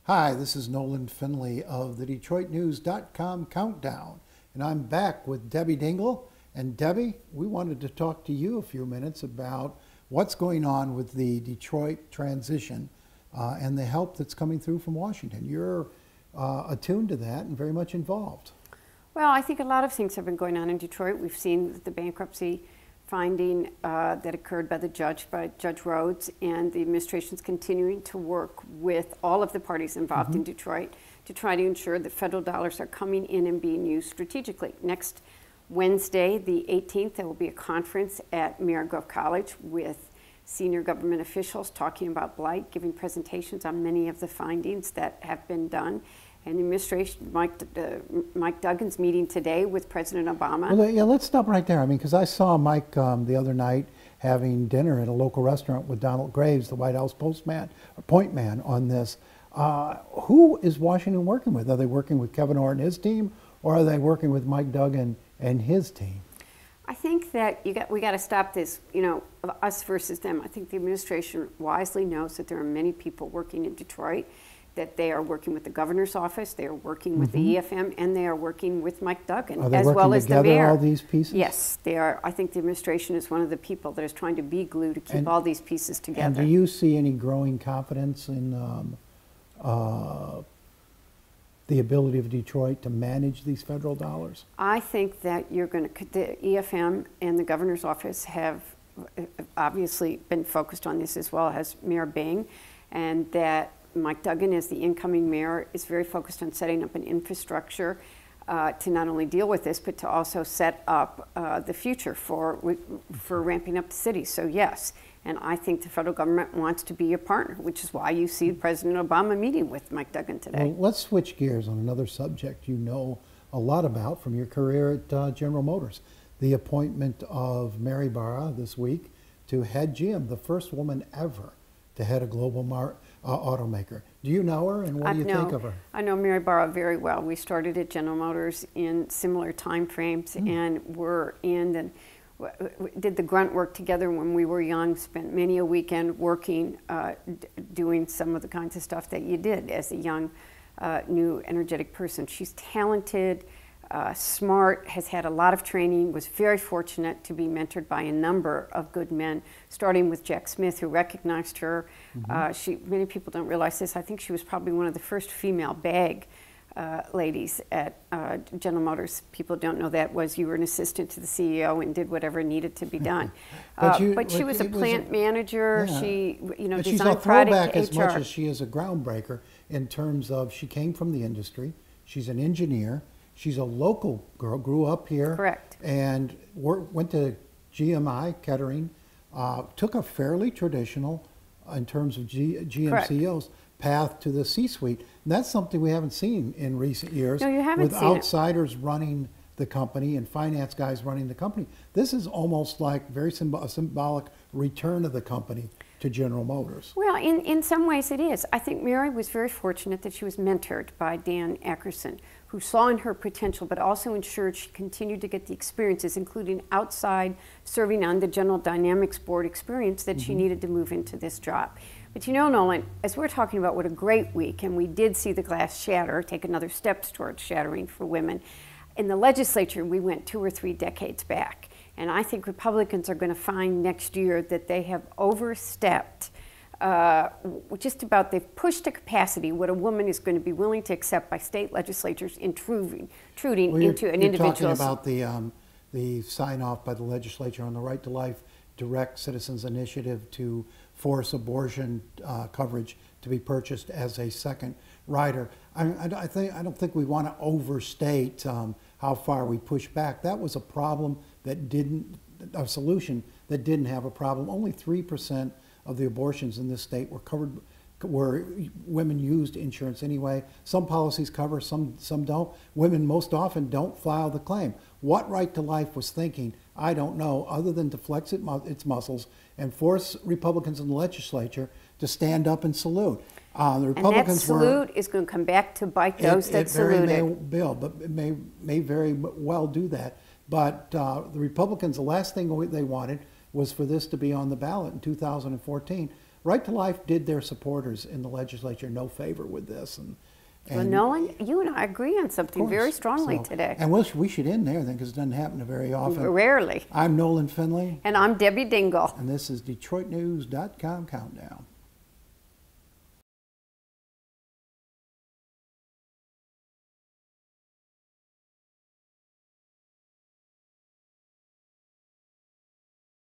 Hi, this is Nolan Finley of the DetroitNews.com Countdown, and I'm back with Debbie Dingell. And Debbie, we wanted to talk to you a few minutes about what's going on with the Detroit transition and the help that's coming through from Washington. You're attuned to that and very much involved. Well, I think a lot of things have been going on in Detroit. We've seen the bankruptcy finding that occurred by Judge Rhodes, and the administration's continuing to work with all of the parties involved in Detroit to try to ensure that federal dollars are coming in and being used strategically. Next Wednesday, the 18th, there will be a conference at Mary Barra College with senior government officials talking about blight, giving presentations on many of the findings that have been done. And the administration, Mike Duggan's meeting today with President Obama. Well, yeah, let's stop right there. I mean, because I saw Mike the other night having dinner at a local restaurant with Donald Graves, the White House point man on this. Who is Washington working with? Are they working with Kevin Orr and his team, or are they working with Mike Duggan and his team? I think that we got to stop this, us versus them. I think the administration wisely knows that there are many people working in Detroit, that they are working with the governor's office, they are working with the EFM, and they are working with Mike Duggan, as well as the mayor. Are they working together, all these pieces? Yes, they are. I think the administration is one of the people that is trying to be glue to keep all these pieces together. And do you see any growing confidence in the ability of Detroit to manage these federal dollars? I think that the EFM and the governor's office have obviously been focused on this, as well as Mayor Bing, and that Mike Duggan, as the incoming mayor, is very focused on setting up an infrastructure to not only deal with this, but to also set up the future for ramping up the city. So yes, and I think the federal government wants to be a partner, which is why you see President Obama meeting with Mike Duggan today. Well, let's switch gears on another subject you know a lot about from your career at General Motors. The appointment of Mary Barra this week to head GM, the first woman ever to head a global automaker. Do you know her, and what do you think of her? I know Mary Barra very well. We started at General Motors in similar time frames, and did the grunt work together when we were young, spent many a weekend working, doing some of the kinds of stuff that you did as a young, new, energetic person. She's talented, smart, has had a lot of training, was very fortunate to be mentored by a number of good men, starting with Jack Smith, who recognized her. Many people don't realize this. I think she was probably one of the first female bag ladies at General Motors. People don't know that. You were an assistant to the CEO and did whatever needed to be done. But she was a plant manager. Yeah. She, but designed she's a product throwback HR. as much as she is a groundbreaker in terms of she came from the industry. She's an engineer. She's a local girl, grew up here. Correct. And went to GMI, Kettering, took a fairly traditional, in terms of GM Correct. CEOs, path to the C-suite. And that's something we haven't seen in recent years. No, you haven't with seen it. outsiders running the company and finance guys running the company. This is almost like a symbolic return of the company to General Motors. Well, in some ways it is. I think Mary was very fortunate that she was mentored by Dan Ackerson, who saw in her potential, but also ensured she continued to get the experiences, including outside serving on the General Dynamics board experience that she needed to move into this job. But Nolan, as we're talking about what a great week, and we did see the glass shatter, take another steps towards shattering for women, in the legislature we went 2 or 3 decades back. And I think Republicans are going to find next year that they have overstepped they've pushed to capacity what a woman is going to be willing to accept by state legislatures intruding into an individual's... You're talking about the sign-off by the legislature on the Right to Life Direct Citizens Initiative to force abortion coverage to be purchased as a second rider. I don't think we want to overstate how far we push back. That was a problem a solution that didn't have a problem. Only 3% of the abortions in this state were covered, where women used insurance anyway. Some policies cover, some don't. Women most often don't file the claim. What Right to Life was thinking, I don't know, other than to flex its muscles and force Republicans in the legislature to stand up and salute. The Republicans and that salute is going to come back to bite those that saluted. It may very well do that. But the Republicans, the last thing they wanted was for this to be on the ballot in 2014. Right to Life did their supporters in the legislature no favor with this. Well, Nolan, you and I agree on something very strongly today. And we should end there then, because it doesn't happen very often. Rarely. I'm Nolan Finley. And I'm Debbie Dingell. And this is DetroitNews.com Countdown.